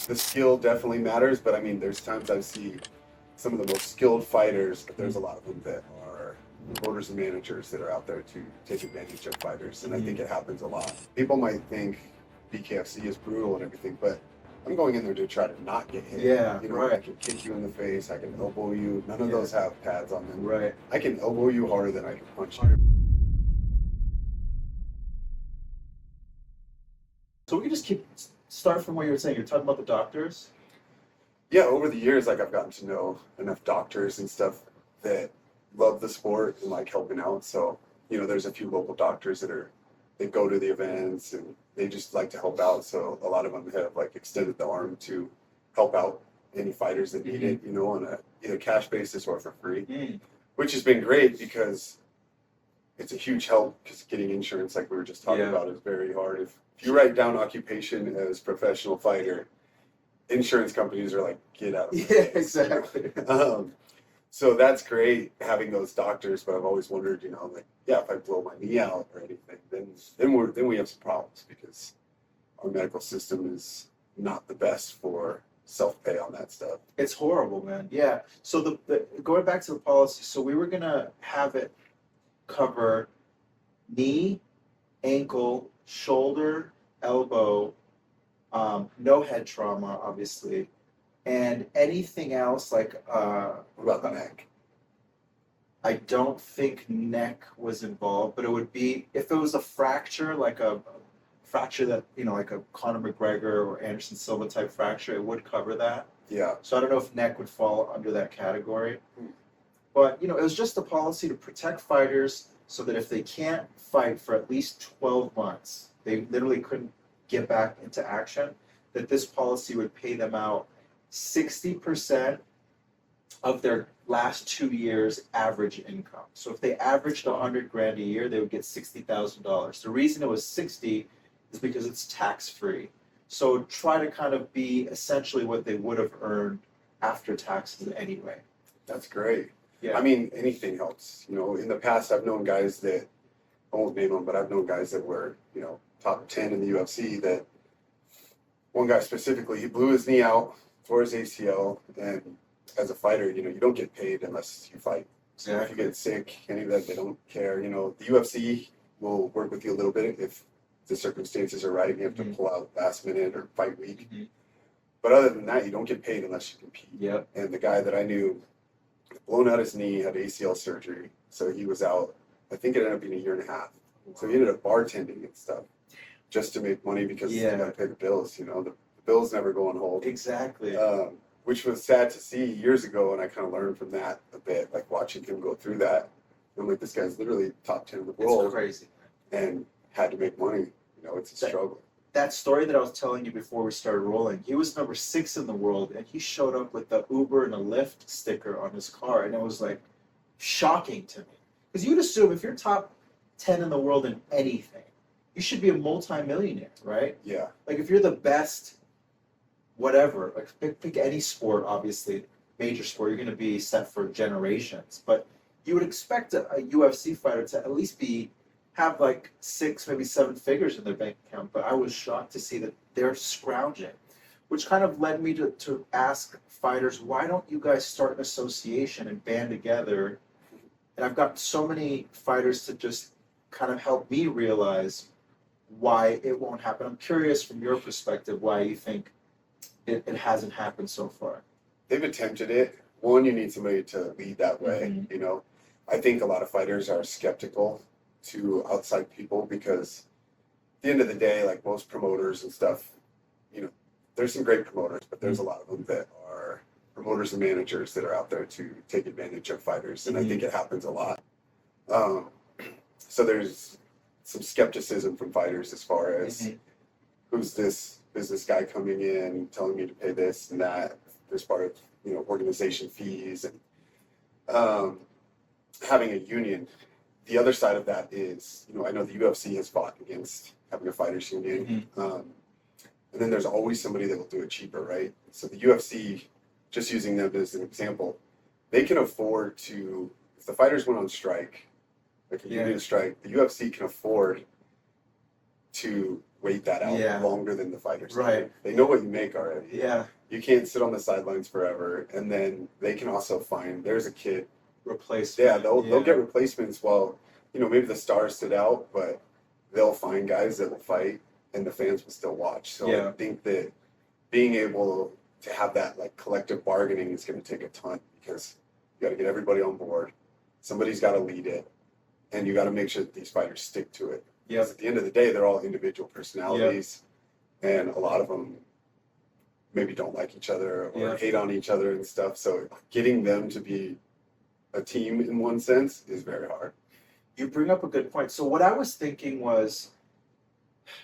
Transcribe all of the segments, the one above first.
the skill definitely matters, but I mean, there's times I see some of the most skilled fighters, but there's a lot of them that are promoters and managers that are out there to take advantage of fighters, and I think it happens a lot. People might think BKFC is brutal and everything, but I'm going in there to try to not get hit. Yeah, you know, right. I can kick you in the face, I can elbow you. None of those have pads on them. Right. I can elbow you harder than I can punch you. So we can just start from what you were saying. You're talking about the doctors. Yeah, over the years, like I've gotten to know enough doctors and stuff that love the sport and like helping out. So, you know, there's a few local doctors they go to the events and they just like to help out. So a lot of them have like extended the arm to help out any fighters that need it, you know, on a either cash basis or for free, which has been great because it's a huge help because getting insurance, like we were just talking about, is very hard. If you write down occupation as professional fighter, insurance companies are like, get out of my face. Exactly. So that's great having those doctors, but I've always wondered, you know, like, yeah, if I blow my knee out or anything, then we have some problems because our medical system is not the best for self-pay on that stuff. It's horrible, man. Yeah. So the going back to the policy, so we were gonna have it cover knee, ankle, shoulder, elbow, no head trauma, obviously, and anything else like What about the neck? I don't think neck was involved, but it would be if it was a fracture, like a fracture that, you know, like a Conor McGregor or Anderson Silva type fracture, it would cover that. Yeah. So I don't know if neck would fall under that category. But, you know, it was just a policy to protect fighters so that if they can't fight for at least 12 months, they literally couldn't get back into action, that this policy would pay them out 60% of their last 2 years average income. So if they averaged 100 grand a year, they would get $60,000. The reason it was 60 is because it's tax-free. So try to kind of be essentially what they would have earned after taxes anyway. That's great. Yeah. I mean, anything helps. You know, in the past, I've known guys that, I won't name them, but I've known guys that were, you know, top 10 in the UFC that, one guy specifically, he blew his knee out, tore his ACL, and as a fighter, you know, you don't get paid unless you fight. So if you get sick, any of that, they don't care. You know, the UFC will work with you a little bit if the circumstances are right. You have to pull out last minute or fight week. But other than that, you don't get paid unless you compete. Yep. And the guy that I knew, blown out his knee, had ACL surgery. So he was out, I think it ended up being a year and a half. So he ended up bartending and stuff just to make money because you got to pay the bills. You know, the bills never go on hold. Exactly. Which was sad to see years ago, and I kind of learned from that a bit, like watching him go through that. I'm like, this guy's literally top 10 in the world. It's crazy. And had to make money. You know, it's a struggle. That story that I was telling you before we started rolling, he was number 6 in the world, and he showed up with the Uber and a Lyft sticker on his car, and it was like shocking to me. Because you'd assume if you're top 10 in the world in anything, you should be a multi-millionaire, right? Yeah. Like if you're the best, whatever, like pick any sport, obviously, major sport, you're going to be set for generations. But you would expect a UFC fighter to at least have like 6, maybe 7 figures in their bank account. But I was shocked to see that they're scrounging, which kind of led me to ask fighters, why don't you guys start an association and band together? And I've got so many fighters to just kind of help me realize why it won't happen. I'm curious from your perspective why you think it hasn't happened so far. They've attempted it. One, you need somebody to lead that way. You know, I think a lot of fighters are skeptical to outside people because at the end of the day, like most promoters and stuff, you know, there's some great promoters, but there's a lot of them that are promoters and managers that are out there to take advantage of fighters. And I think it happens a lot. So there's some skepticism from fighters as far as who's this business guy coming in telling me to pay this and that. There's part of, you know, organization fees and having a union. The other side of that is, you know, I know the UFC has fought against having a fighters union. And then there's always somebody that will do it cheaper, right? So the UFC, just using them as an example, they can afford to, if the fighters went on strike, like a union strike, the UFC can afford to wait that out Yeah. longer than the fighters. do. Right. They know what you make already. Yeah. You can't sit on the sidelines forever. And then they can also find, there's a kid. Replacement. Yeah, they'll get replacements while, maybe the stars stood out, but they'll find guys that will fight and the fans will still watch. So Yeah. I think that being able to have that like collective bargaining is going to take a ton, because you got to get everybody on board. Somebody's got to lead it, and you got to make sure that these fighters stick to it. Yeah. Because at the end of the day, they're all individual personalities, and a lot of them maybe don't like each other or hate on each other and stuff. So getting them to be a team in one sense is very hard. You bring up a good point. So what I was thinking was,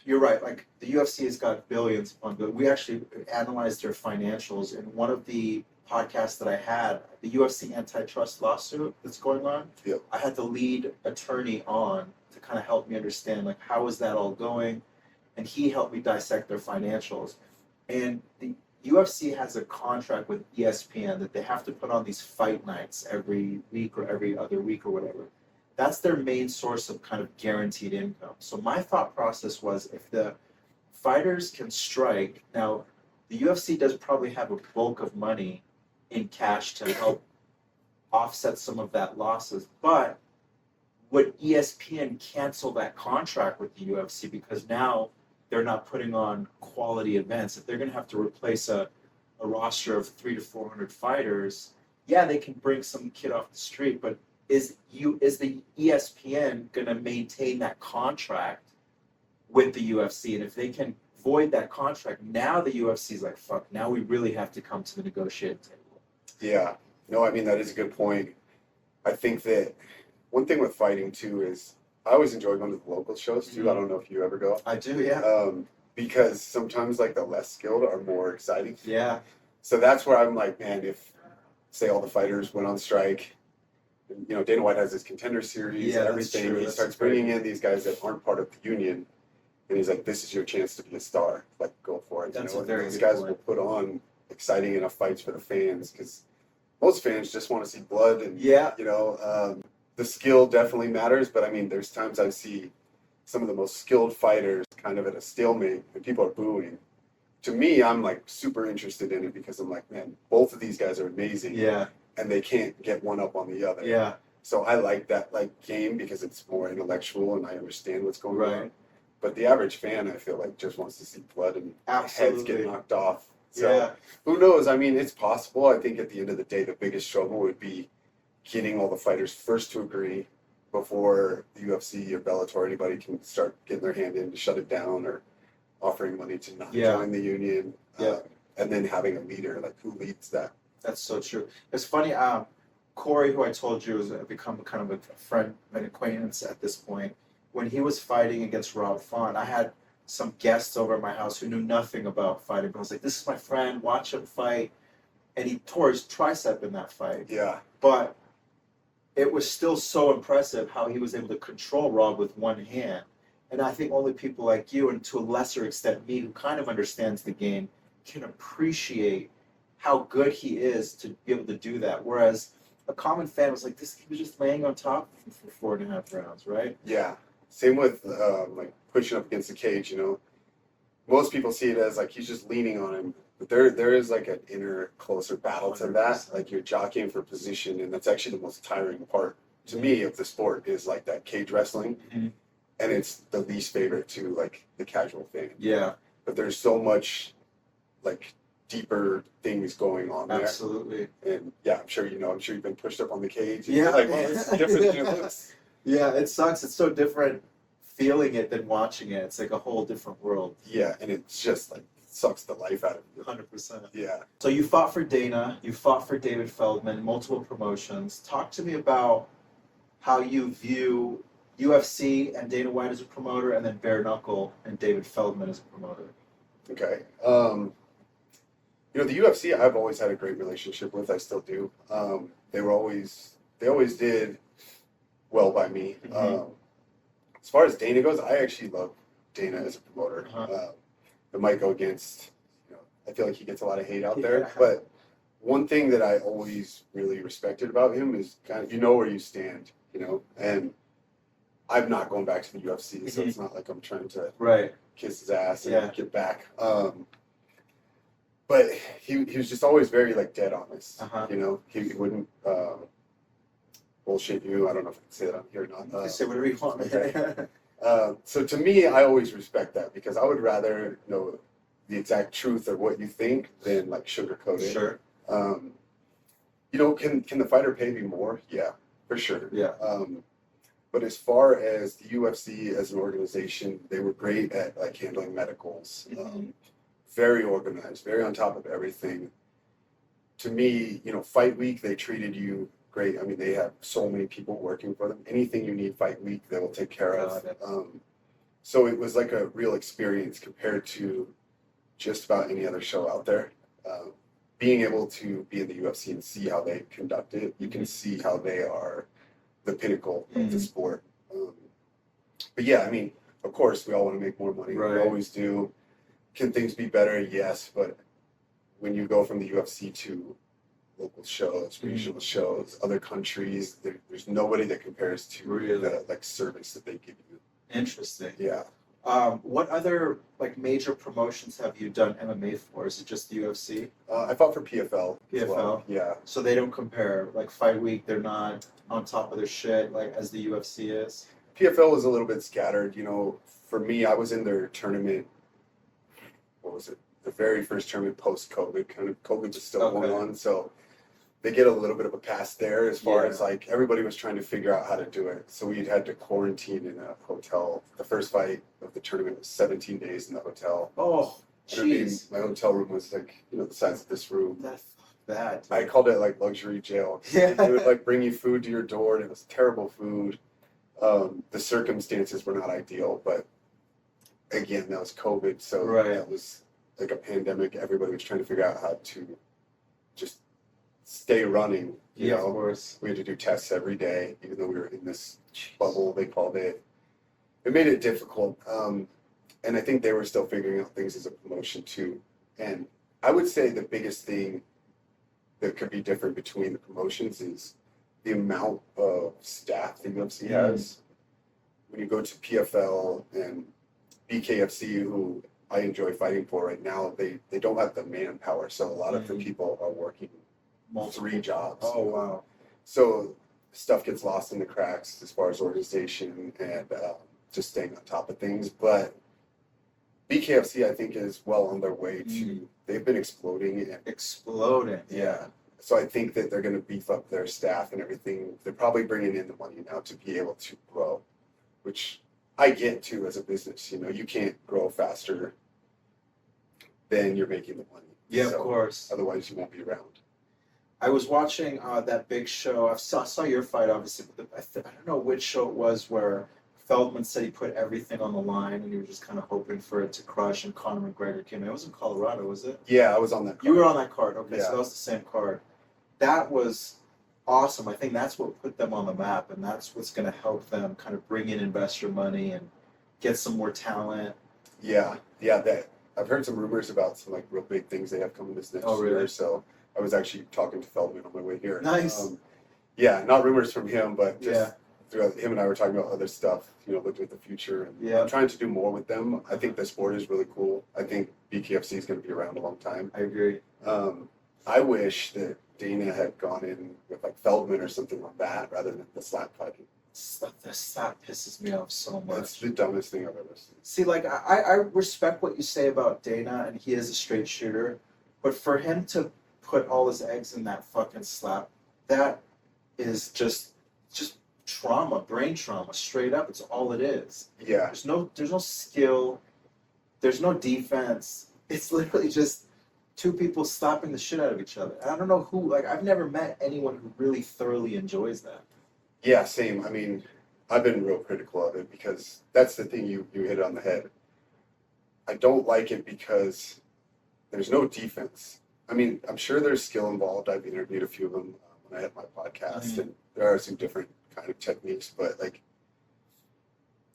you're right. Like the UFC has got billions upon billions. We actually analyzed their financials in one of the podcasts that I had. The UFC antitrust lawsuit that's going on. Yep. I had the lead attorney on to kind of help me understand like how is that all going, and he helped me dissect their financials. And the UFC has a contract with ESPN that they have to put on these fight nights every week or every other week or whatever. That's their main source of kind of guaranteed income. So my thought process was, if the fighters can strike, now the UFC does probably have a bulk of money in cash to help offset some of that losses, but would ESPN cancel that contract with the UFC because now they're not putting on quality events? If they're going to have to replace a roster of 300 to 400 fighters, yeah, they can bring some kid off the street, but is the ESPN going to maintain that contract with the UFC? And if they can void that contract, now the UFC is like, fuck, now we really have to come to the negotiating table. Yeah. No, I mean, that is a good point. I think that one thing with fighting, too, is I always enjoy going to the local shows, too. I don't know if you ever go. I do, yeah. Because sometimes, like, the less skilled are more exciting. Yeah. So that's where I'm like, man, if, say, all the fighters went on strike, Dana White has his contender series and everything. True. He starts bringing in these guys that aren't part of the union, and he's like, "This is your chance to be a star. Like, go for it." That's a very these good guys point. will put on exciting enough fights for the fans, because most fans just want to see blood, and the skill definitely matters. But I mean, there's times I see some of the most skilled fighters kind of at a stalemate, and people are booing. To me, I'm like super interested in it, because I'm like, man, both of these guys are amazing. Yeah. And they can't get one up on the other. Yeah. So I like that game, because it's more intellectual and I understand what's going Right. on. But the average fan, I feel like, just wants to see blood and heads get knocked off. So who knows? I mean, it's possible. I think at the end of the day, the biggest struggle would be getting all the fighters first to agree before the UFC or Bellator or anybody can start getting their hand in to shut it down, or offering money to not join the union. And then having a leader, like, who leads that? That's so true. It's funny, Corey, who I told you has become kind of a friend, an acquaintance at this point, when he was fighting against Rob Font, I had some guests over at my house who knew nothing about fighting, but I was like, this is my friend, watch him fight. And he tore his tricep in that fight. Yeah. But it was still so impressive how he was able to control Rob with one hand. And I think only people like you, and to a lesser extent me, who kind of understands the game, can appreciate how good he is to be able to do that. Whereas a common fan was like, this, he was just laying on top for 4.5 rounds, right? Yeah. Same with like pushing up against the cage, Most people see it as like he's just leaning on him. But there is like an inner, closer battle to that. 100%. Like, you're jockeying for position, and that's actually the most tiring part to me of the sport, is like that cage wrestling. Mhm. And it's the least favorite to like the casual fan. Yeah, But there's so much like deeper things going on there. absolutely. And yeah, I'm sure you've been pushed up on the cage. And Yeah. you're like, well, this is different than it looks. Yeah, it sucks. It's so different feeling it than watching it. It's like a whole different world. Yeah, and it's just like sucks the life out of you. 100%. Yeah. So you fought for Dana, you fought for David Feldman, multiple promotions. Talk to me about how you view UFC and Dana White as a promoter, and then bare knuckle and David Feldman as a promoter. Okay. The UFC I've always had a great relationship with. I still do. They always did well by me. Mhm. As far as Dana goes, I actually love Dana as a promoter. It might go against, I feel like he gets a lot of hate out there. Yeah. But one thing that I always really respected about him is kind of, where you stand, and I'm not going back to the UFC, so it's not like I'm trying to Right. kiss his ass and Yeah. get back. But he was just always very like dead honest. Uh-huh. You know, he wouldn't bullshit you. I don't know if I can say that on here or not. You can say whatever you want. Okay. So to me, I always respect that because I would rather know the exact truth of what you think than like sugarcoat it. Sure. You know, can the fighter pay me more? Yeah, for sure. Yeah. But as far as the UFC as an organization, they were great at like handling medicals. Very organized, very on top of everything. To me, you know, fight week, they treated you great. I mean, they have so many people working for them. Anything you need fight week, they will take care of. So it was like a real experience compared to just about any other show out there. Being able to be in the UFC and see how they conduct it, you can see how they are the pinnacle of the sport. But yeah, I mean, of course, we all want to make more money. Right. We always do. Can things be better? Yes, but when you go from the UFC to local shows, regional shows, other countries, there's nobody that compares to Really? the like service that they give you. Interesting. Yeah. What other like major promotions have you done MMA for? Is it just the UFC? I fought for PFL. As PFL? well. Yeah. So they don't compare. Like Fight Week, they're not on top of their shit like as the UFC is. PFL was a little bit scattered. You know, for me, I was in their tournament. What was it? The very first tournament post-COVID. Kind of COVID was still going on, so they get a little bit of a pass there as far as like everybody was trying to figure out how to do it. So we had to quarantine in a hotel. The first fight of the tournament was 17 days in the hotel. Oh, jeez. My hotel room was like, you know, the size of this room. That's bad. I called it like luxury jail. Yeah. They would like bring you food to your door, and it was terrible food. The circumstances were not ideal, but again, that was COVID, so that was like a pandemic. Everybody was trying to figure out how to just stay running. You know, of course. We had to do tests every day, even though we were in this bubble, they called it. It made it difficult. And I think they were still figuring out things as a promotion too. And I would say the biggest thing that could be different between the promotions is the amount of staff the UFC has. When you go to PFL and BKFC, who I enjoy fighting for right now, they don't have the manpower. So a lot of the people are working 3 jobs. Oh, wow. So stuff gets lost in the cracks as far as organization and just staying on top of things. But BKFC, I think, is well on their way to, they've been exploding. Yeah. So I think that they're going to beef up their staff and everything. They're probably bringing in the money now to be able to grow, which I get too as a business. You know, you can't grow faster than you're making the money. Yeah, So of course. Otherwise, you won't be around. I was watching that big show. I saw your fight, obviously, but I don't know which show it was where Feldman said he put everything on the line and he was just kind of hoping for it to crush, and Conor McGregor came in. It was in Colorado, was it? Yeah, I was on that card. You were on that card. Okay, Yeah. so that was the same card. That was awesome. I think that's what put them on the map, and that's what's going to help them kind of bring in investor money and get some more talent. Yeah. I've heard some rumors about some like real big things they have coming this next really? year. So I was actually talking to Feldman on my way here. Nice. Yeah, not rumors from him, but just Yeah. throughout him and I were talking about other stuff, you know, looking at the future. And Yeah. I'm trying to do more with them. I think the sport is really cool. I think BKFC is going to be around a long time. I agree. I wish that Dana had gone in with like Feldman or something like that rather than the slap fighting. That pisses me off so much. That's the dumbest thing I've ever seen. See, like, I respect what you say about Dana, and he is a straight shooter, but for him to put all his eggs in that fucking slap, that is just trauma, brain trauma, straight up. It's all it is. Yeah. There's no skill, there's no defense. It's literally just two people slapping the shit out of each other. And I don't know who, like, I've never met anyone who really thoroughly enjoys that. Yeah, same. I mean, I've been real critical of it because that's the thing you hit on the head. I don't like it because there's no defense. I mean, I'm sure there's skill involved. I've interviewed a few of them when I had my podcast, and there are some different kind of techniques. But like,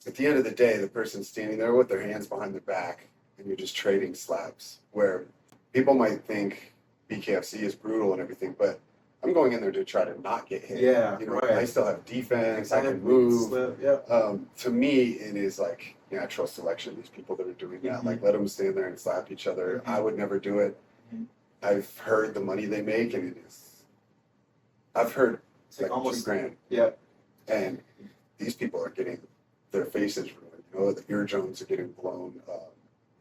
at the end of the day, the person's standing there with their hands behind their back, and you're just trading slaps. Where people might think BKFC is brutal and everything, but I'm going in there to try to not get hit. Yeah, You know, right. I still have defense. I can Exactly. move. Slip, yeah. To me, it is like natural selection. These people that are doing that, like, let them stand there and slap each other. I would never do it. I've heard the money they make, and it is. I've heard It's like almost $2,000, yeah. and these people are getting their faces ruined. You know, the eardrums are getting blown.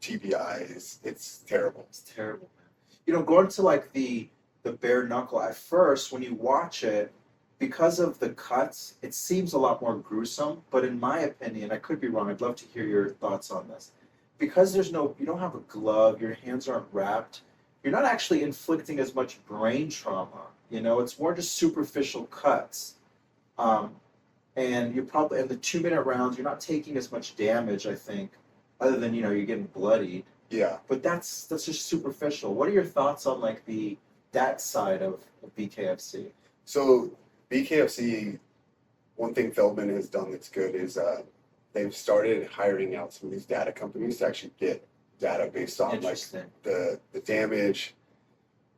TBIs. It's terrible. It's terrible, man. You know, going to like the bare knuckle at first, when you watch it, because of the cuts, it seems a lot more gruesome. But in my opinion, I could be wrong. I'd love to hear your thoughts on this. Because you don't have a glove, your hands aren't wrapped. You're not actually inflicting as much brain trauma. You know, it's more just superficial cuts. And you're probably in the 2-minute rounds, you're not taking as much damage, I think, other than, you know, you're getting bloodied. Yeah. But that's just superficial. What are your thoughts on like that side of BKFC? So BKFC, one thing Feldman has done that's good is they've started hiring out some of these data companies to actually get data based on like the damage,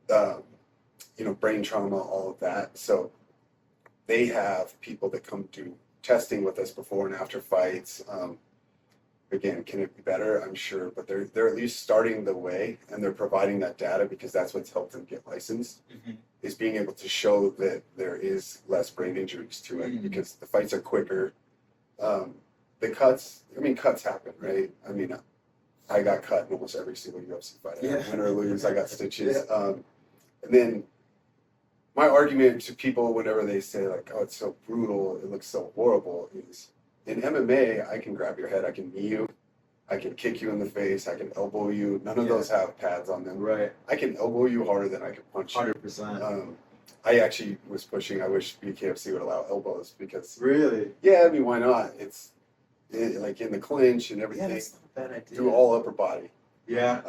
you know, brain trauma, all of that. So they have people that come do testing with us before and after fights. Again, can it be better? I'm sure, but they're at least starting the way, and they're providing that data because that's what's helped them get licensed. Is being able to show that there is less brain injuries to it because the fights are quicker. The cuts, I mean, cuts happen, right? I mean, I got cut in almost every single UFC fight. Win or lose, I got stitches. And then my argument to people whenever they say like, "Oh, it's so brutal, it looks so horrible," is in MMA, I can grab your head, I can knee you, I can kick you in the face, I can elbow you. None of those have pads on them. Right. I can elbow you harder than I can punch you. 100%. I actually was pushing. I wish BKFC would allow elbows because. Really? Yeah, I mean, why not? It's like in the clinch and everything. Yeah, that's not a bad idea. Through all upper body. Yeah.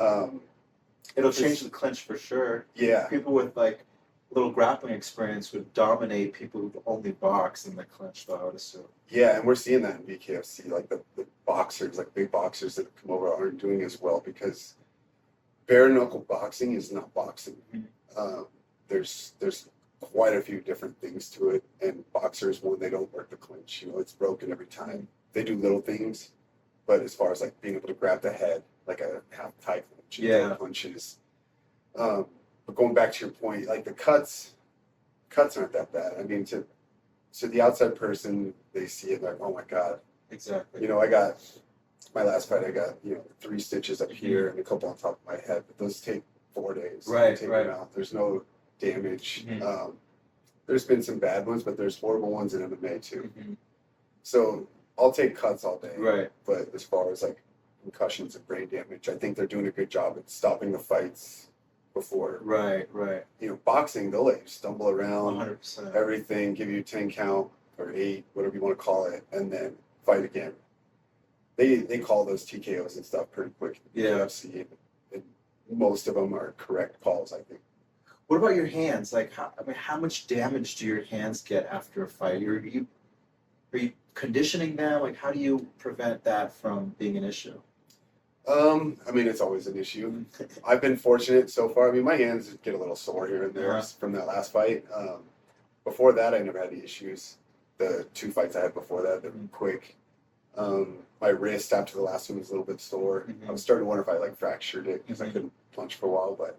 It'll change the clinch for sure. Yeah. People with like little grappling experience would dominate people who only box in the clinch, though, I would assume. Yeah, and we're seeing that in BKFC. Like the boxers, like big boxers that come over aren't doing as well because bare knuckle boxing is not boxing. There's quite a few different things to it, and boxers, when they don't work the clinch, you know, it's broken every time. They do little things, but as far as like being able to grab the head, like a half tie clinch, punches. But going back to your point, like the cuts aren't that bad. I mean, to the outside person, they see it like, oh my God. Exactly. You know, I got my last fight. I got 3 stitches up here and a couple on top of my head, but those take 4 days. Right. Take them out. There's no damage. There's been some bad ones, but there's horrible ones in MMA too. So I'll take cuts all day. Right. But as far as like concussions and brain damage, I think they're doing a good job at stopping the fights before. Right. You know, boxing, they'll let you stumble around, 100%. everything, give you 10 count or 8, whatever you want to call it, and then fight again. They call those TKOs and stuff pretty quick in the UFC, and most of them are correct calls, I think. What about your hands? Like, how much damage do your hands get after a fight? Are you conditioning them? Like, how do you prevent that from being an issue? I mean, it's always an issue. I've been fortunate so far. I mean, my hands get a little sore here and there from that last fight. Before that, I never had any issues. The 2 fights I had before that, they were quick. My wrist after the last one was a little bit sore. I was starting to wonder if I like fractured it because I couldn't punch for a while, but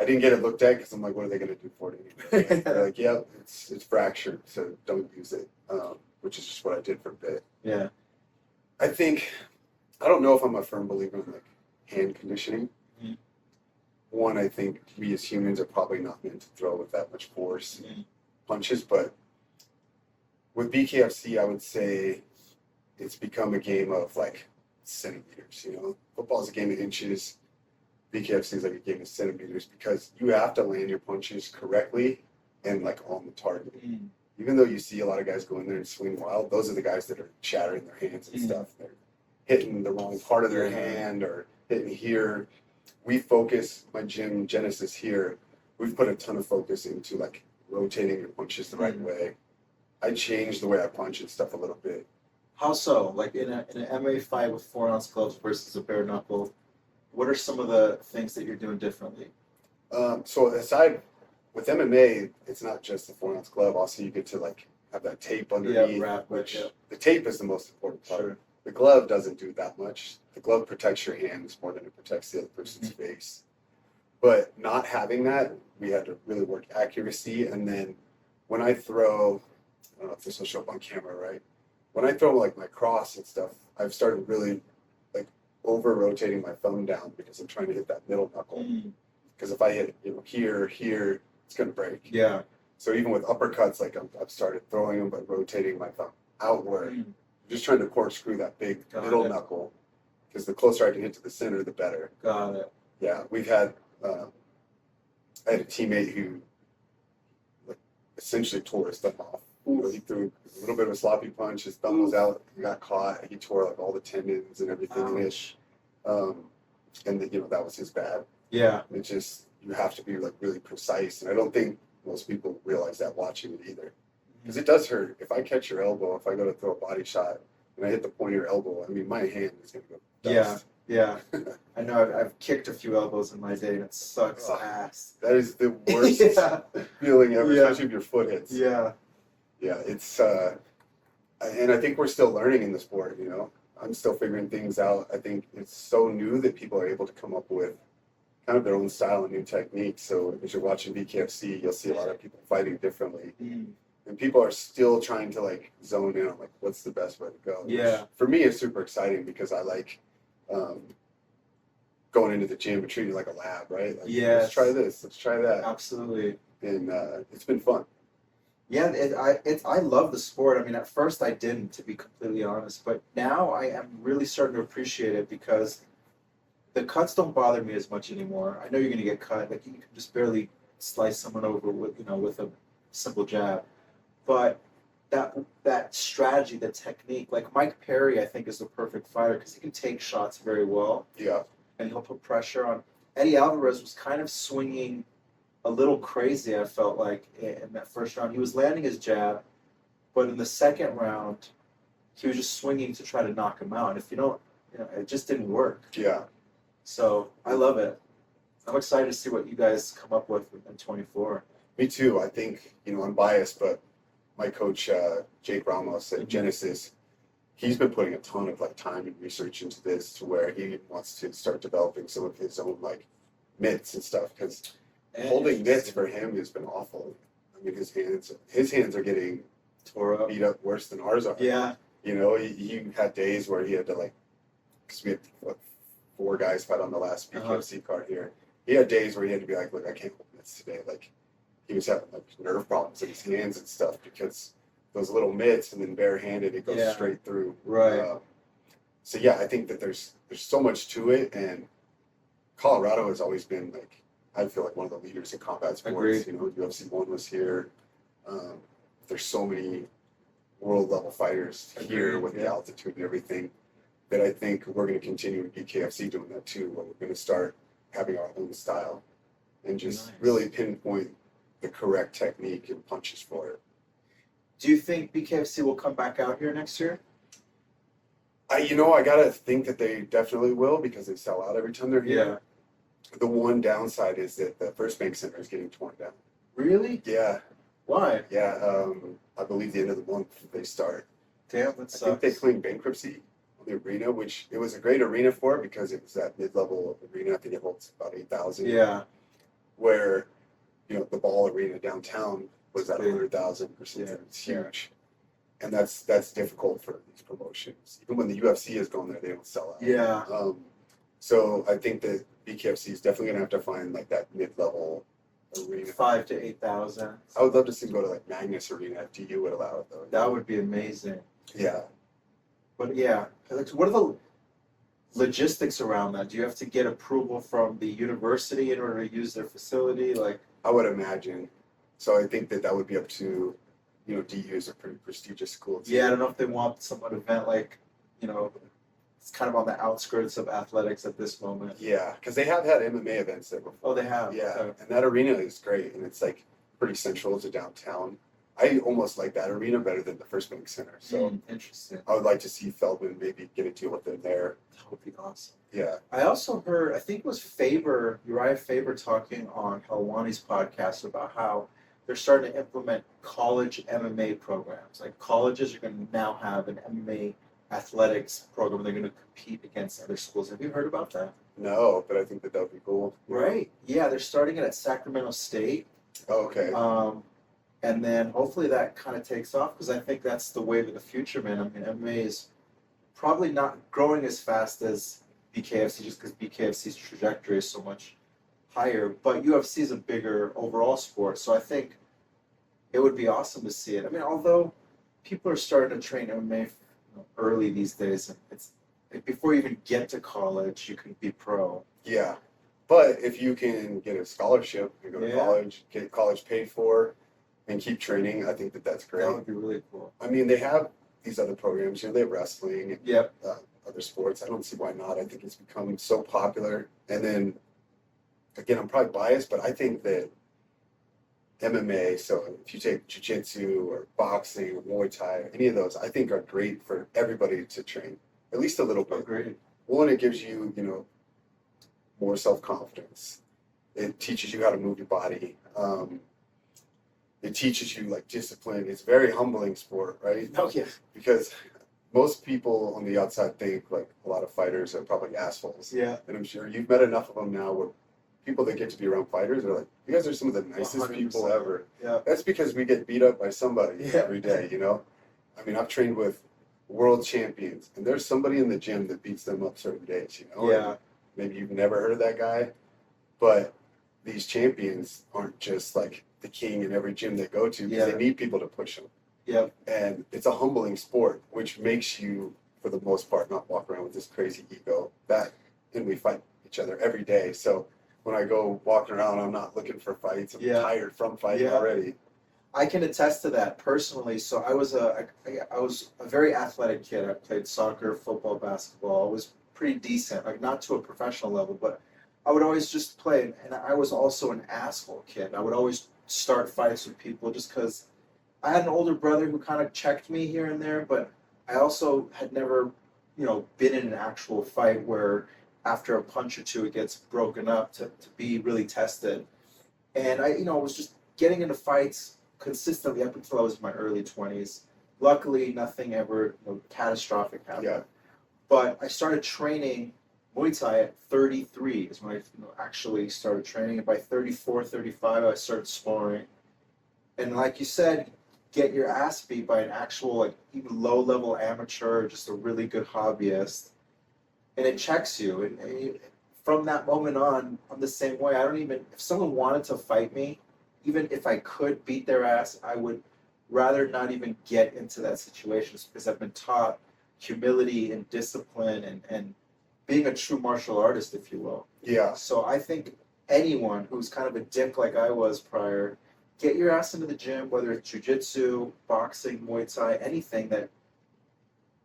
I didn't get it looked at because I'm like, what are they going to do for it anyway? They're like, yep, it's fractured, so don't use it, which is just what I did for a bit. Yeah. I think, I don't know if I'm a firm believer in like hand conditioning. One, I think we as humans are probably not meant to throw with that much force punches, but with BKFC, I would say it's become a game of like centimeters. You know, football is a game of inches. BKFC is like a game of centimeters because you have to land your punches correctly and like on the target. Even though you see a lot of guys go in there and swing wild, those are the guys that are shattering their hands and stuff. They're hitting the wrong part of their hand or hitting here. We focus, my gym Genesis here, we've put a ton of focus into like rotating your punches the right way. I changed the way I punch and stuff a little bit. How so? Like in an MMA fight with 4-ounce gloves versus a bare knuckle, what are some of the things that you're doing differently? So aside, with MMA, it's not just the 4-ounce glove. Also, you get to like have that tape underneath, which the tape is the most important part. Sure. The glove doesn't do that much. The glove protects your hands more than it protects the other person's face. But not having that, we had to really work accuracy. And then when I throw, I don't know if this will show up on camera, right? When I throw like my cross and stuff, I've started really like over rotating my thumb down because I'm trying to hit that middle knuckle. Because if I hit, here, it's going to break. Yeah. So even with uppercuts, like I've started throwing them, but rotating my thumb outward. I'm just trying to corkscrew that big middle knuckle. Because the closer I can hit to the center, the better. Got it. Yeah, we've had, I had a teammate who like, essentially tore his thumb off. He threw a little bit of a sloppy punch. His thumb was out. He got caught. He tore like all the tendons and everything in it. And that was his bad. Yeah. It's just you have to be like really precise, and I don't think most people realize that watching it either, because it does hurt. If I catch your elbow, if I go to throw a body shot and I hit the point of your elbow, I mean my hand is gonna go dust. Yeah. I know. I've kicked a few elbows in my day, and it sucks ass. That is the worst feeling ever, especially if your foot hits. Yeah. Yeah, it's and I think we're still learning in the sport. I'm still figuring things out. I think it's so new that people are able to come up with kind of their own style and new techniques. So as you're watching BKFC, you'll see a lot of people fighting differently. And people are still trying to like zone in on like what's the best way to go. Yeah. Which for me is super exciting because I like going into the gym and treating it like a lab, right? Like, let's try this, let's try that. Absolutely. And it's been fun. Yeah, I love the sport. I mean, at first I didn't, to be completely honest, but now I am really starting to appreciate it because the cuts don't bother me as much anymore. I know you're going to get cut, like you can just barely slice someone over with a simple jab, but that strategy, the technique, like Mike Perry, I think is the perfect fighter because he can take shots very well. Yeah, and he'll put pressure on. Eddie Alvarez was kind of swinging a little crazy, I felt like, in that first round. He was landing his jab, but in the second round, he was just swinging to try to knock him out. And if you don't, it just didn't work. Yeah. So I love it. I'm excited to see what you guys come up with in 24. Me too. I think, I'm biased, but my coach, Jake Ramos at Genesis, he's been putting a ton of like time and research into this to where he wants to start developing some of his own like mitts and stuff because holding mitts for him has been awful. I mean, his hands are getting tore up, beat up worse than ours are. Yeah. He had days where he had to like, because we had 4 guys fight on the last BKFC card here. He had days where he had to be like, look, I can't hold mitts today. Like, he was having like nerve problems in his hands and stuff because those little mitts and then barehanded, it goes straight through. Right. So yeah, I think that there's so much to it, and Colorado has always been like, I feel like one of the leaders in combat sports. Agreed. UFC 1 was here. There's so many world level fighters here with the altitude and everything that I think we're going to continue in BKFC doing that too, where we're going to start having our own style and just really pinpoint the correct technique and punches for it. Do you think BKFC will come back out here next year? I gotta think that they definitely will because they sell out every time they're here. Yeah. The one downside is that the First Bank Center is getting torn down. Really? Yeah. Why? Yeah. I believe the end of the month they start. Damn, that sucks. I think they claimed bankruptcy on the arena, which it was a great arena for because it was that mid-level arena. I think it holds about 8,000. Yeah. Where, the Ball Arena downtown was at 100,000 or something. Yeah. It's huge. And that's difficult for these promotions. Even when the UFC has gone there, they don't sell out. Yeah. So I think that BKFC is definitely gonna have to find like that mid-level arena. 5,000 to 8,000. I would love to see them go to like Magnus Arena if DU would allow it though. That would be amazing. Yeah. But like, what are the logistics around that? Do you have to get approval from the university in order to use their facility? Like, I would imagine. So I think that would be up to, DU is a pretty prestigious school too. yeah, I don't know if they want some event like, it's kind of on the outskirts of athletics at this moment. Yeah, because they have had MMA events there before. Oh, they have? Yeah, Okay. and that arena is great, and it's like pretty central to downtown. I almost like that arena better than the First Bank Center. So Interesting. I would like to see Feldman maybe get a deal with it there. That would be awesome. Yeah. I also heard, I think it was Uriah Faber talking on Helwani's podcast about how they're starting to implement college MMA programs. Like colleges are going to now have an MMA athletics program. They're going to compete against other schools. Have you heard about that? No, but I think that would be cool. Right. Yeah, they're starting it at Sacramento State. Oh, okay. And then hopefully that kind of takes off because I think that's the wave of the future, man. I mean, MMA is probably not growing as fast as BKFC just because BKFC's trajectory is so much higher, but UFC is a bigger overall sport, so I think it would be awesome to see it. I mean, although people are starting to train MMA early these days, it's before you even get to college, you can be pro. Yeah. But if you can get a scholarship and go to college, get college paid for, and keep training, I think that that's great. That would be really cool. I mean, they have these other programs, they have wrestling and other sports. I don't see why not. I think it's become so popular. And then, again, I'm probably biased, but I think that MMA, so if you take jiu-jitsu or boxing or Muay Thai, or any of those, I think are great for everybody to train, at least a little bit. Great. One, it gives you, more self-confidence. It teaches you how to move your body. It teaches you like discipline. It's a very humbling sport, right? Oh, yeah. Because most people on the outside think like a lot of fighters are probably assholes. Yeah. And I'm sure you've met enough of them now where people that get to be around fighters are like, you guys are some of the nicest 100%. people ever. Yeah. That's because we get beat up by somebody every day, I mean, I've trained with world champions, and there's somebody in the gym that beats them up certain days, Yeah. And maybe you've never heard of that guy, but these champions aren't just like the king in every gym they go to because they need people to push them. Yep. And it's a humbling sport, which makes you, for the most part, not walk around with this crazy ego. And we fight each other every day. So when I go walking around, I'm not looking for fights. I'm tired from fighting already. I can attest to that personally. So I was a very athletic kid. I played soccer, football, basketball. I was pretty decent, like not to a professional level, but I would always just play. And I was also an asshole kid. I would always start fights with people just because I had an older brother who kind of checked me here and there, but I also had never, been in an actual fight where after a punch or two it gets broken up to be really tested. And I was just getting into fights consistently up until I was in my early 20s. Luckily, nothing ever catastrophic happened. Yeah. But I started training Muay Thai at 33 is when I actually started training. And by 34, 35, I started sparring. And like you said, get your ass beat by an actual, even low-level amateur, or just a really good hobbyist. And it checks you. And from that moment on, I'm the same way. If someone wanted to fight me, even if I could beat their ass, I would rather not even get into that situation because I've been taught humility and discipline and being a true martial artist, if you will. Yeah. So I think anyone who's kind of a dick like I was prior, get your ass into the gym, whether it's jiu-jitsu, boxing, Muay Thai, anything that,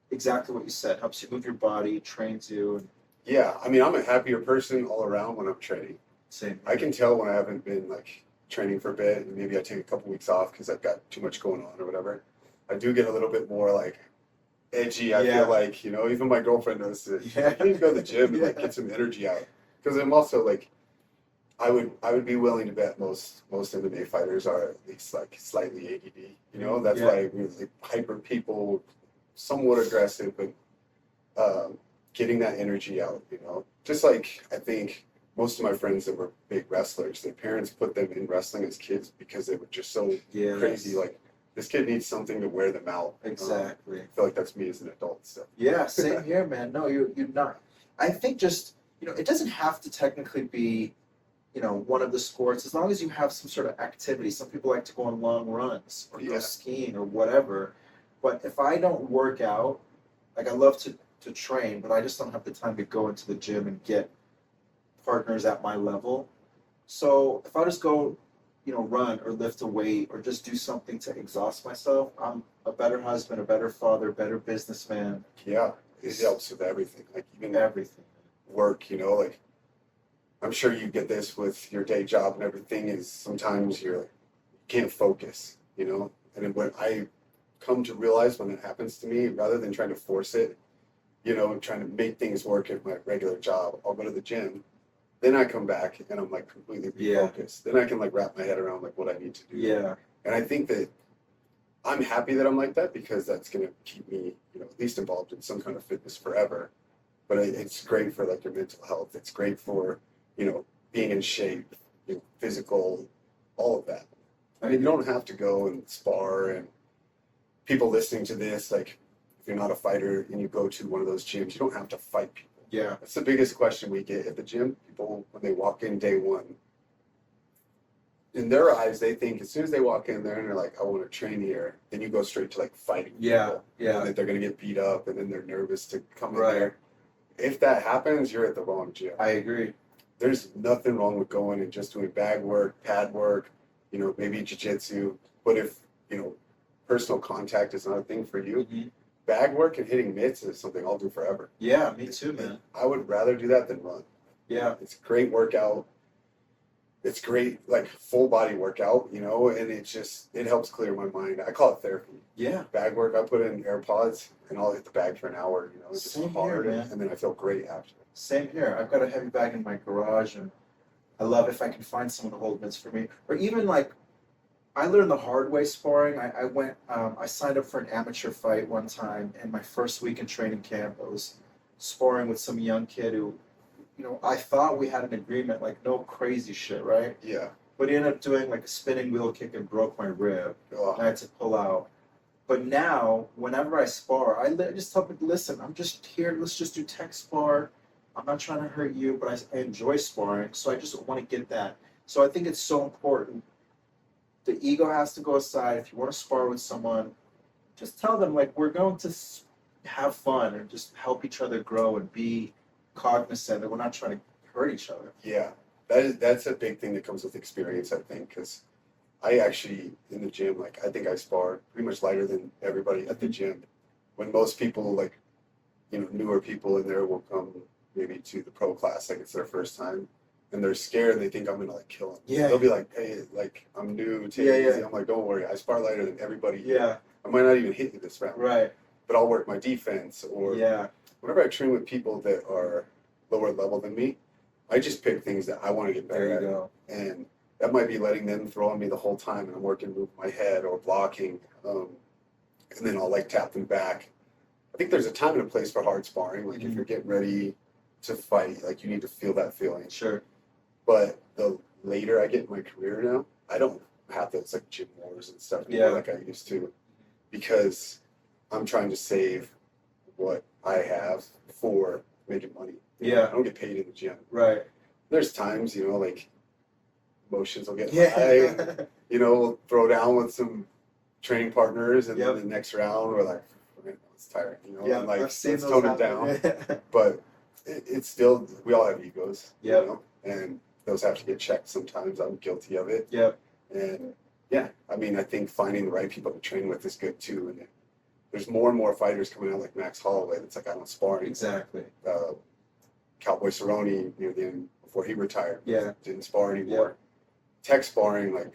exactly what you said, helps you move your body, trains you. Yeah, I mean, I'm a happier person all around when I'm training. Same. I can tell when I haven't been training for a bit, and maybe I take a couple weeks off because I've got too much going on or whatever. I do get a little bit more edgy. I feel like, even my girlfriend knows that I need to go to the gym and get some energy out. Because I'm also I would be willing to bet most MMA fighters are at least slightly ADD. That's why we're hyper people, somewhat aggressive, but getting that energy out. Just I think most of my friends that were big wrestlers, their parents put them in wrestling as kids because they were just so crazy. This kid needs something to wear them out. Exactly. I feel like that's me as an adult. So. Yeah, same here, man. No, you're not. I think just, it doesn't have to technically be, one of the sports, as long as you have some sort of activity. Some people like to go on long runs or go skiing or whatever. But if I don't work out, I love to train, but I just don't have the time to go into the gym and get partners at my level. So if I just go, run or lift a weight or just do something to exhaust myself, I'm a better husband, a better father, better businessman. Yeah, it helps with everything. Even everything. Work, I'm sure you get this with your day job and everything is sometimes you can't focus, And then when I come to realize when it happens to me, rather than trying to force it, you know, trying to make things work at my regular job, I'll go to the gym. Then I come back and I'm like completely refocused. Then I can like wrap my head around like what I need to do. Yeah. And I think that I'm happy that I'm like that because that's going to keep me, you know, at least involved in some kind of fitness forever. But it's great for like your mental health. It's great for, you know, being in shape, you know, physical, all of that. I mean, you don't have to go and spar, and people listening to this, like, if you're not a fighter and you go to one of those gyms, you don't have to fight people. Yeah. That's the biggest question we get at the gym. People, when they walk in day one, in their eyes, they think as soon as they walk in there and they're like, I want to train here, then you go straight to like fighting people. Yeah. And that they're going to get beat up and then they're nervous to come in Right. there. If that happens, you're at the wrong gym. I agree. There's nothing wrong with going and just doing bag work, pad work, you know, maybe jiu-jitsu. But if, you know, personal contact is not a thing for you, bag work and hitting mitts is something I'll do forever. Yeah, me too, man. I would rather do that than run. Yeah. It's a great workout. It's great, like, full body workout, you know, and it helps clear my mind. I call it therapy. Yeah. Bag work, I put in AirPods and I'll hit the bag for an hour, you know, it's just Same hard. here, man. And then I feel great after. Same here. I've got a heavy bag in my garage, and I love if I can find someone to hold mitts for me. Or even like, I learned the hard way sparring. I signed up for an amateur fight one time, and my first week in training camp, I was sparring with some young kid who, you know, I thought we had an agreement, like no crazy shit, right? Yeah. But he ended up doing like a spinning wheel kick and broke my rib. Oh. I had to pull out. But now, whenever I spar, I just tell people, listen, I'm just here, let's just do tech spar. I'm not trying to hurt you, but I enjoy sparring, so I just want to get that. So I think it's so important. The ego has to go aside. If you want to spar with someone, just tell them, like, we're going to have fun and just help each other grow and be cognizant that we're not trying to hurt each other. Yeah. That's a big thing that comes with experience, I think, because I actually, in the gym, like, I think I spar pretty much lighter than everybody at the gym. When most people, like, you know, newer people in there will come maybe to the pro class, like it's their first time, and they're scared and they think I'm gonna like kill them. Yeah. They'll be like, hey, like, I'm new, take it easy. I'm like, don't worry, I spar lighter than everybody here. Yeah. I might not even hit you this round. Right. But I'll work my defense. Or whenever I train with people that are lower level than me, I just pick things that I want to get better There at. you go. And that might be letting them throw on me the whole time and I'm working move my head or blocking. And then I'll like tap them back. I think there's a time and a place for hard sparring. Like if you're getting ready to fight, like you need to feel that feeling. Sure. But the later I get in my career now, I don't have those like gym wars and stuff anymore like I used to, because I'm trying to save what I have for making money. You know, I don't get paid in the gym. Right. There's times, you know, like emotions will get high. You know, we'll throw down with some training partners, and then the next round we're like, man, it's tiring. You know, and like let's tone it down. But it's still, we all have egos. You know, and those have to get checked sometimes. I'm guilty of it. And yeah, I mean, I think finding the right people to train with is good too. And there's more and more fighters coming out like Max Holloway that's like, I don't spar anymore. Exactly. Cowboy Cerrone near the end before he retired. Didn't spar anymore. Tech sparring, like,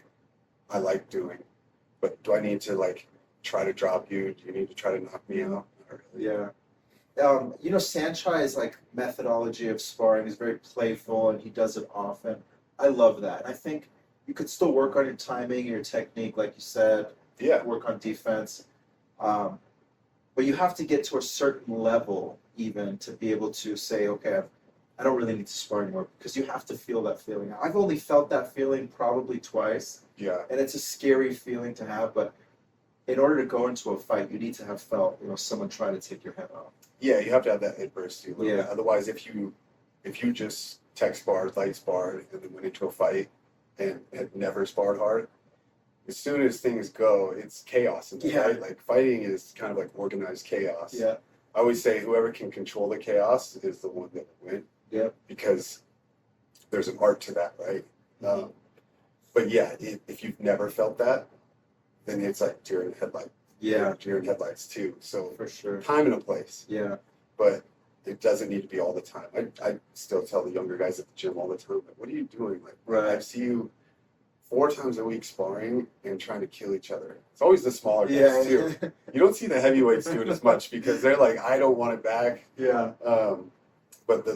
I like doing. But do I need to like try to drop you? Do you need to try to knock me out? Not really. You know, Sanchai's like methodology of sparring is very playful, and he does it often. I love that. And I think you could still work on your timing and your technique, like you said. Work on defense. But you have to get to a certain level even to be able to say, okay, I don't really need to spar anymore, because you have to feel that feeling. I've only felt that feeling probably twice. And it's a scary feeling to have, but in order to go into a fight, you need to have felt, you know, someone try to take your head off. You have to have that adversity a little bit. Otherwise, if you just tech sparred, light sparred, and then went into a fight and had never sparred hard, as soon as things go, it's chaos in the fight. Like fighting is kind of like organized chaos. I always say whoever can control the chaos is the one that will win. Because there's an art to that, right? But yeah, if you've never felt that, then it's like deer in the headlight. Deer in headlights too. So for sure, time and a place. But it doesn't need to be all the time. I still tell the younger guys at the gym all the time, like, what are you doing? Like, I see you 4 times a week sparring and trying to kill each other. It's always the smaller guys too. You don't see the heavyweights do it as much because they're like, I don't want it back. Yeah. But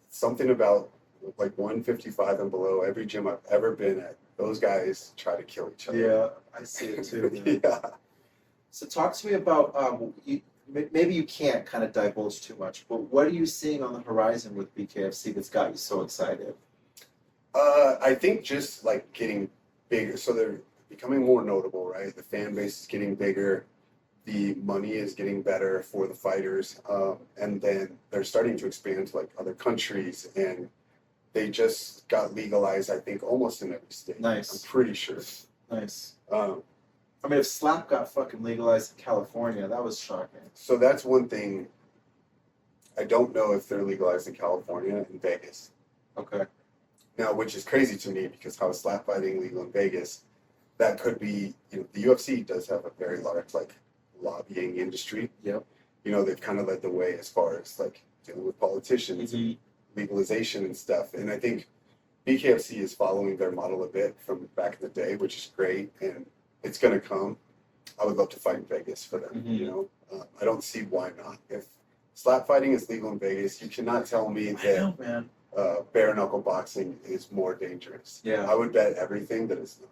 something about like 155 and below, every gym I've ever been at, those guys try to kill each other. Yeah, I see it too. Man. Yeah. So talk to me about maybe you can't kind of divulge too much, but what are you seeing on the horizon with BKFC that's got you so excited? I think just like getting bigger, so they're becoming more notable, right? The fan base is getting bigger, the money is getting better for the fighters, and then they're starting to expand to like other countries, and they just got legalized, I think, almost in every state. Nice. I'm pretty sure. Nice. I mean, if slap got fucking legalized in California, that was shocking. So that's one thing. I don't know if they're legalized in California and Vegas. Okay. Now, which is crazy to me because how is slap fighting legal in Vegas? That could be, the UFC does have a very large like lobbying industry. Yep. They've kind of led the way as far as like dealing with politicians and legalization and stuff. And I think BKFC is following their model a bit from back in the day, which is great. And it's going to come. I would love to fight in Vegas for them. I don't see why not. If slap fighting is legal in Vegas, you cannot tell me that. I know, man. Bare knuckle boxing is more dangerous. Yeah. I would bet everything that it's not.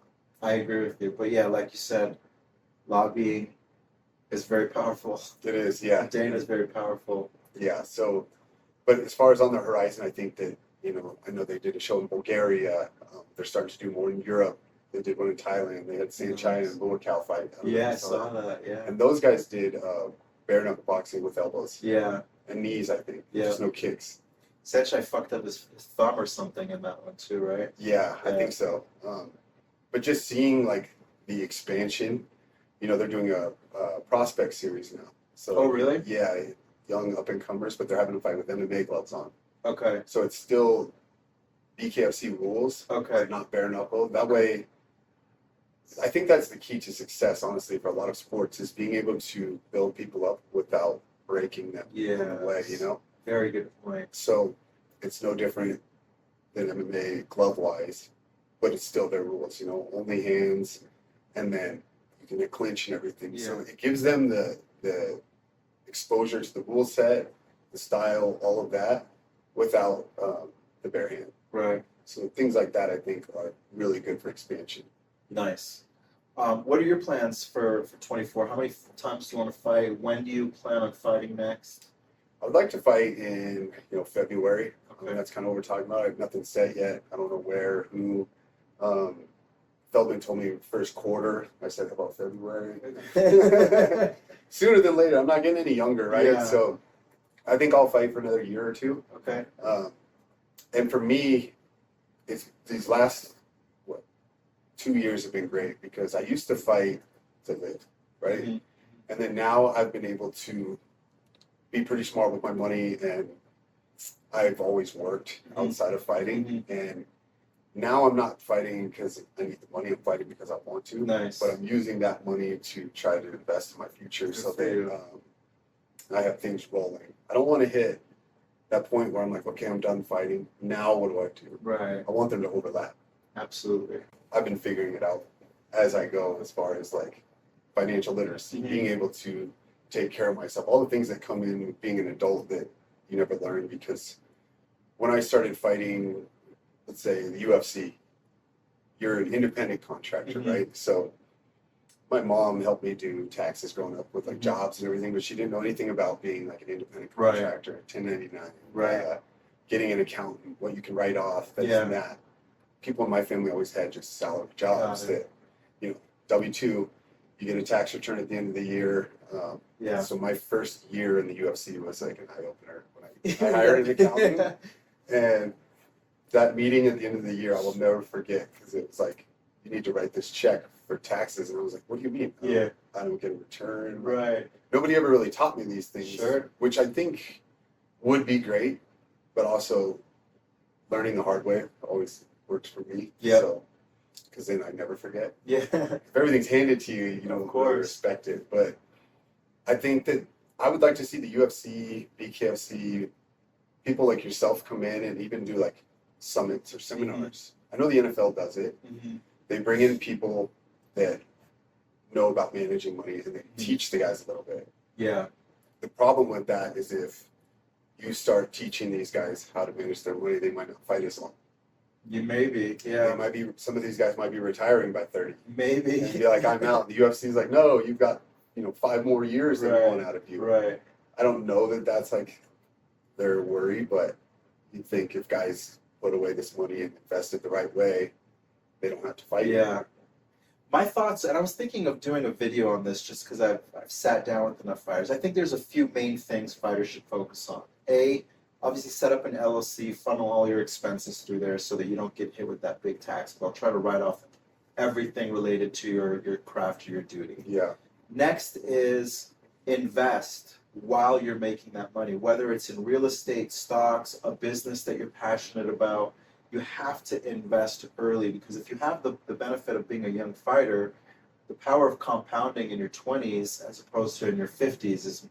I agree with you. But yeah, like you said, lobbying is very powerful. It is, yeah. Dana is very powerful. Yeah, so, but as far as on the horizon, I think that, I know they did a show in Bulgaria. They're starting to do more in Europe. They did one in Thailand. They had Sanchai and Lower Cal fight. I saw that, yeah. And those guys did bare knuckle boxing with elbows. Yeah. And knees, I think. Yeah. Just no kicks. Sanchai fucked up his thumb or something in that one too, right? Yeah, I think so. But just seeing like the expansion, they're doing a prospect series now. So, oh, really? Yeah, young up and comers, but they're having a fight with MMA gloves on. Okay. So it's still BKFC rules, okay, but not bare knuckle. That way, I think that's the key to success, honestly, for a lot of sports is being able to build people up without breaking them on the way. Very good point. So it's no different than MMA glove-wise, but it's still their rules, only hands, and then you can clinch and everything. Yeah. So it gives them the exposure to the rule set, the style, all of that, without the bare hand. Right. So things like that, I think, are really good for expansion. Nice. What are your plans for 24? How many times do you want to fight? When do you plan on fighting next? I would like to fight in, February. Okay. That's kind of what we're talking about. I have nothing set yet. I don't know where, who. Feldman told me first quarter. I said about February. Sooner than later. I'm not getting any younger, right? Yeah. So I think I'll fight for another year or two. Okay. And for me, it's these last 2 years have been great because I used to fight to live, right? Mm-hmm. And then now I've been able to be pretty smart with my money, and I've always worked outside of fighting. And now I'm not fighting because I need the money. I'm fighting because I want to. Nice. But I'm using that money to try to invest in my future so that I have things rolling. I don't want to hit that point where I'm like, okay, I'm done fighting. Now what do I do? Right. I want them to overlap. Absolutely. I've been figuring it out as I go as far as like financial literacy, being able to take care of myself, all the things that come in with being an adult that you never learn. Because when I started fighting, let's say the UFC, you're an independent contractor, right? So my mom helped me do taxes growing up with like jobs and everything, but she didn't know anything about being like an independent contractor, 1099, right? Getting an accountant, what you can write off, this and that. People in my family always had just salary jobs that, W-2, you get a tax return at the end of the year. So my first year in the UFC was like an eye-opener when I hired an accountant. And that meeting at the end of the year, I will never forget because it was like, you need to write this check for taxes. And I was like, what do you mean? I don't get a return. Right. Nobody ever really taught me these things, which I think would be great, but also learning the hard way always works for me. So, because then I never forget. If everything's handed to you, of course, respect it. But I think that I would like to see the UFC, BKFC, people like yourself come in and even do like summits or seminars. I know the NFL does it, they bring in people that know about managing money and they teach the guys a little bit. Yeah. The problem with that is if you start teaching these guys how to manage their money, they might not fight as long. You maybe, They yeah. might be, some of these guys might be retiring by 30. Maybe. And be like, I'm out. The UFC's like, no, you've got, 5 more years they want out of you. Right. I don't know that that's like their worry, but you think if guys put away this money and invest it the right way, they don't have to fight. Yeah. Anymore. My thoughts, and I was thinking of doing a video on this just because I've sat down with enough fighters. I think there's a few main things fighters should focus on. A, obviously set up an LLC, funnel all your expenses through there so that you don't get hit with that big tax bill. Try to write off everything related to your craft or your duty. Yeah. Next is invest while you're making that money, whether it's in real estate, stocks, a business that you're passionate about. You have to invest early because if you have the benefit of being a young fighter, the power of compounding in your 20s as opposed to in your 50s is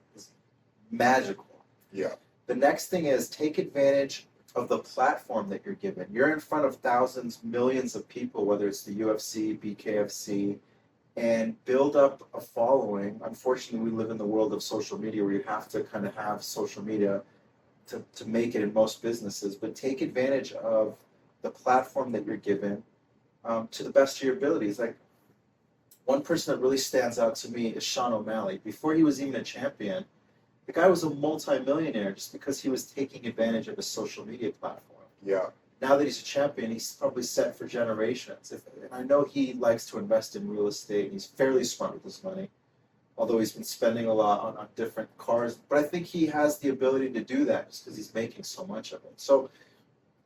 magical. Yeah. The next thing is take advantage of the platform that you're given. You're in front of thousands, millions of people, whether it's the UFC, BKFC, and build up a following. Unfortunately, we live in the world of social media where you have to kind of have social media to make it in most businesses, but take advantage of the platform that you're given to the best of your abilities. Like one person that really stands out to me is Sean O'Malley. Before he was even a champion, the guy was a multi-millionaire just because he was taking advantage of his social media platform. Yeah. Now that he's a champion, he's probably set for generations. And I know he likes to invest in real estate. He's fairly smart with his money, although he's been spending a lot on different cars. But I think he has the ability to do that just because he's making so much of it. So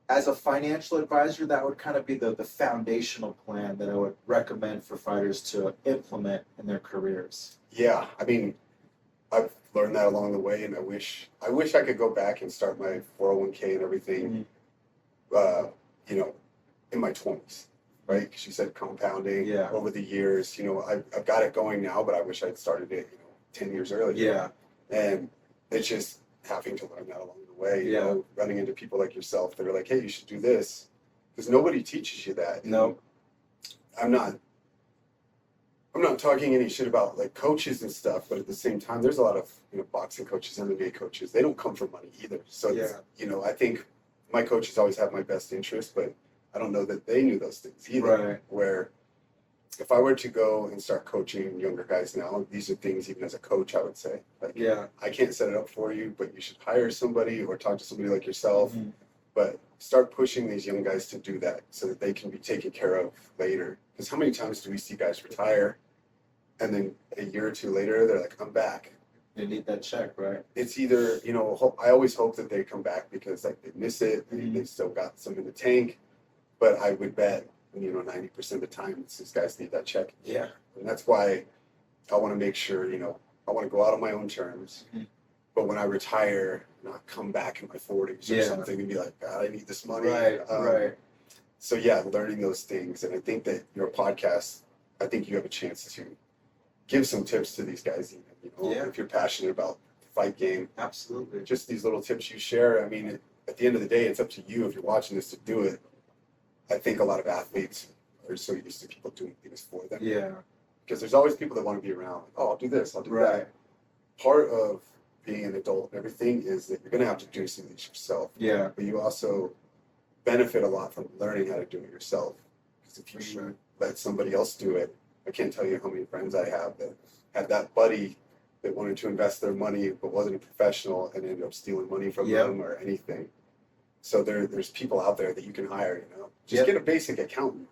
as a financial advisor, that would kind of be the foundational plan that I would recommend for fighters to implement in their careers. Yeah. I mean, I've learned that along the way, and I wish I could go back and start my 401k and everything, in my 20s, right? Because you said compounding over the years. I've got it going now, but I wish I'd started it, 10 years earlier. Yeah. And it's just having to learn that along the way, running into people like yourself that are like, hey, you should do this. Because nobody teaches you that. No. I'm not talking any shit about like coaches and stuff, but at the same time, there's a lot of boxing coaches, MMA coaches. They don't come from money either. So I think my coaches always have my best interest, but I don't know that they knew those things either. Right. Where if I were to go and start coaching younger guys now, these are things even as a coach I would say. Like, I can't set it up for you, but you should hire somebody or talk to somebody like yourself. Mm-hmm. But start pushing these young guys to do that so that they can be taken care of later. Because how many times do we see guys retire and then a year or two later they're like, I'm back. They need that check, right? It's either, I always hope that they come back because like they miss it, they still got some in the tank. But I would bet 90% of the time these guys need that check. Yeah. And that's why I want to make sure, I want to go out on my own terms. Mm-hmm. But when I retire, not come back in my 40s or something and be like, God, I need this money. Right. So learning those things. And I think that your podcast, I think you have a chance to give some tips to these guys, if you're passionate about the fight game. Absolutely. Just these little tips you share. I mean, at the end of the day, it's up to you if you're watching this to do it. I think a lot of athletes are so used to people doing things for them. Yeah. Because there's always people that want to be around. Like, oh, I'll do this, I'll do that. Part of being an adult and everything is that you're going to have to do some of these yourself. Yeah. But you also benefit a lot from learning how to do it yourself. Because if you let somebody else do it, I can't tell you how many friends I have that had that buddy that wanted to invest their money but wasn't a professional and ended up stealing money from them or anything. So there's people out there that you can hire, Just get a basic accountant.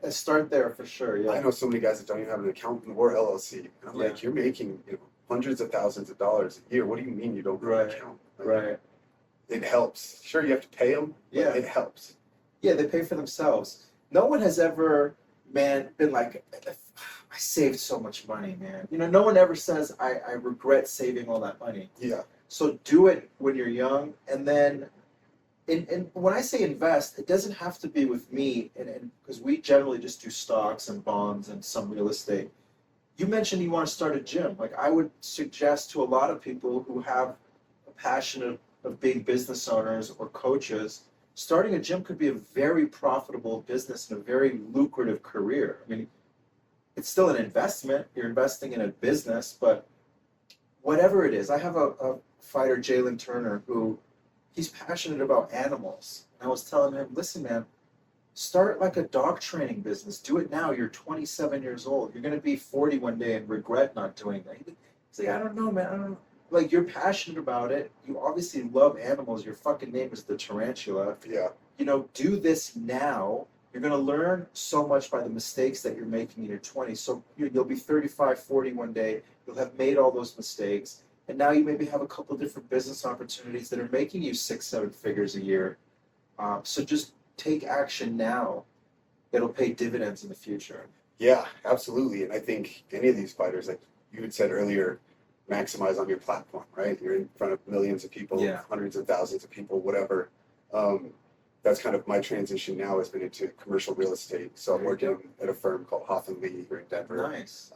Start there for sure, I know so many guys that don't even have an accountant or LLC. And I'm like, you're making hundreds of thousands of dollars a year. What do you mean you don't have an accountant? Like, it helps. Sure, you have to pay them, but it helps. Yeah, they pay for themselves. No one has ever, been like, I saved so much money, man. No one ever says, I regret saving all that money. Yeah. So do it when you're young, and then and when I say invest, it doesn't have to be with me, and because we generally just do stocks and bonds and some real estate. You mentioned you want to start a gym. Like I would suggest to a lot of people who have a passion of being business owners or coaches, starting a gym could be a very profitable business and a very lucrative career. I mean, it's still an investment. You're investing in a business, but whatever it is, I have a fighter, Jalen Turner, who he's passionate about animals. And I was telling him, listen, man, start like a dog training business. Do it now. You're 27 years old. You're going to be 40 one day and regret not doing that. He's like, I don't know, man. I don't know. Like, you're passionate about it. You obviously love animals. Your fucking name is the tarantula. Yeah. You know, do this now. You're going to learn so much by the mistakes that you're making in your 20s. So you'll be 35, 40 one day. You'll have made all those mistakes. And now you maybe have a couple different business opportunities that are making you 6-7 figures a year. So just take action now. It'll pay dividends in the future. Yeah, absolutely. And I think any of these fighters, like you had said earlier, maximize on your platform, right? You're in front of millions of people, Yeah. hundreds of thousands of people, whatever. That's kind of my transition now has been into commercial real estate. So I'm working at a firm called Hoff and Lee here in Denver. Nice.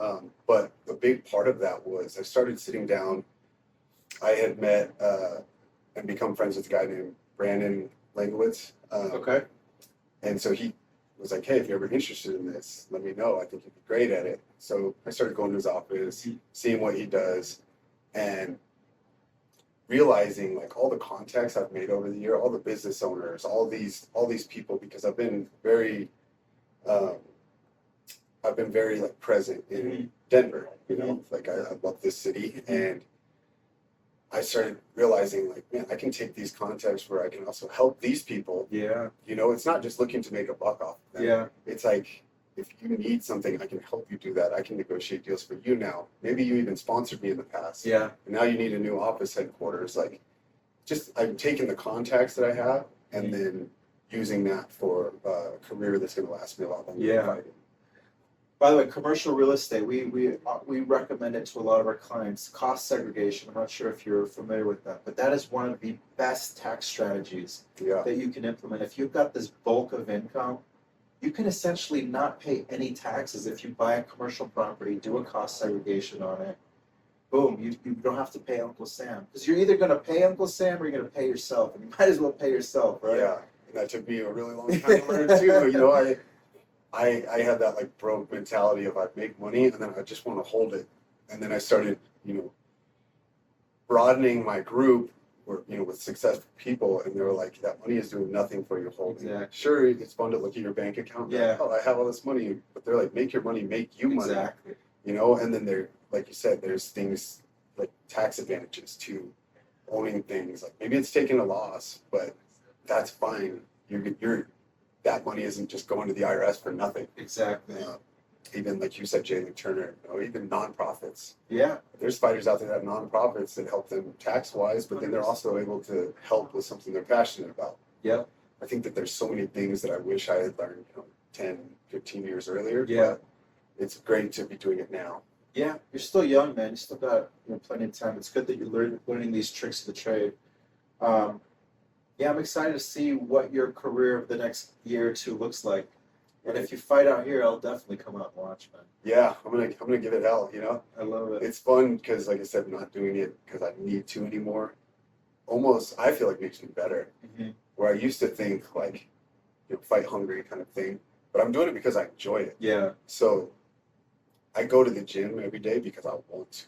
But a big part of that was I started sitting down. I had met and become friends with a guy named Brandon Langowitz. Okay. And so he was like, hey, if you're ever interested in this, let me know. I think you'd be great at it. So I started going to his office, seeing what he does, and realizing like all the contacts I've made over the year, all the business owners, all these people, because I've been very like present in Denver, you know, like I love this city. And I started realizing like, man, I can take these contacts where I can also help these people. Yeah. You know, it's not just looking to make a buck off of them. Yeah. It's like, if you need something, I can help you do that. I can negotiate deals for you now. Maybe you even sponsored me in the past. Yeah. And now you need a new office headquarters. Like, just I'm taking the contacts that I have and then using that for a career that's going to last me a lot longer. Yeah. than fighting. By the way, commercial real estate, we recommend it to a lot of our clients. Cost segregation, I'm not sure if you're familiar with that, but that is one of the best tax strategies Yeah. that you can implement. If you've got this bulk of income, you can essentially not pay any taxes if you buy a commercial property, do a cost segregation on it. Boom, you don't have to pay Uncle Sam. Because you're either going to pay Uncle Sam or you're going to pay yourself. And you might as well pay yourself, right? Yeah. And that took me a really long time to learn too. You know, I had that like broke mentality of I make money and then I just want to hold it. And then I started, you know, broadening my group or, you know, with successful people, and they were like, that money is doing nothing for your holding. Exactly. Sure, it's fun to look at your bank account. Yeah. Like, oh, I have all this money, but they're like, make your money make you money. Exactly. You know, and then there, like you said, there's things like tax advantages to owning things. Like maybe it's taking a loss, but that's fine. You're that money isn't just going to the IRS for nothing. Exactly. Even like you said, Jalen Turner, you know, even nonprofits. Yeah. There's fighters out there that have nonprofits that help them tax-wise, but then they're also able to help with something they're passionate about. Yep. I think that there's so many things that I wish I had learned, you know, 10, 15 years earlier. Yeah. But it's great to be doing it now. Yeah, you're still young, man. You still got plenty of time. It's good that you're learning these tricks of the trade. Yeah, I'm excited to see what your career of the next year or two looks like. And if you fight out here, I'll definitely come out and watch, man. Yeah, I'm gonna give it hell. You know, I love it. it's fun because, like I said, I'm not doing it because I need to anymore. Almost, I feel like it makes me better. Mm-hmm. Where I used to think like, you know, fight hungry kind of thing, but I'm doing it because I enjoy it. Yeah. So I go to the gym every day because I want to,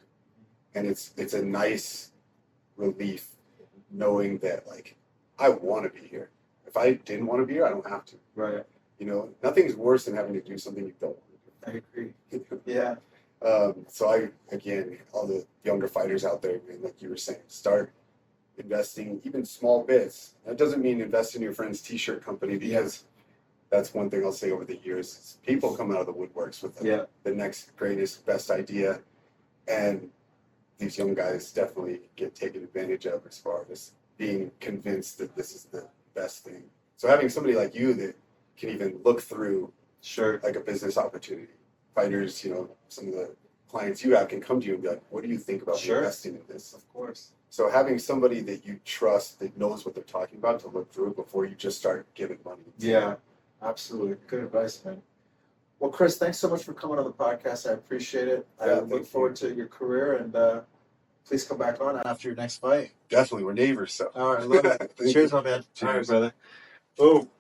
and it's a nice relief knowing that like I want to be here. If I didn't want to be here, I don't have to. Right. You know, nothing's worse than having to do something you don't want I agree. to do. Yeah. So again, all the younger fighters out there, man, like you were saying, start investing even small bits. That doesn't mean invest in your friend's t-shirt company, because that's one thing I'll say over the years. Is people come out of the woodworks with the next greatest, best idea. And these young guys definitely get taken advantage of as far as being convinced that this is the best thing. So having somebody like you that can even look through like a business opportunity. Fighters, you know, some of the clients you have can come to you and be like, what do you think about investing in this? Of course. So having somebody that you trust that knows what they're talking about to look through before you just start giving money. Yeah, absolutely. Good advice, man. Well, Chris, thanks so much for coming on the podcast. I appreciate it. I look forward to your career, and please come back on after your next fight. Definitely, we're neighbors. So. All right, I love it. Cheers, my man. Cheers. All right, brother. Boom.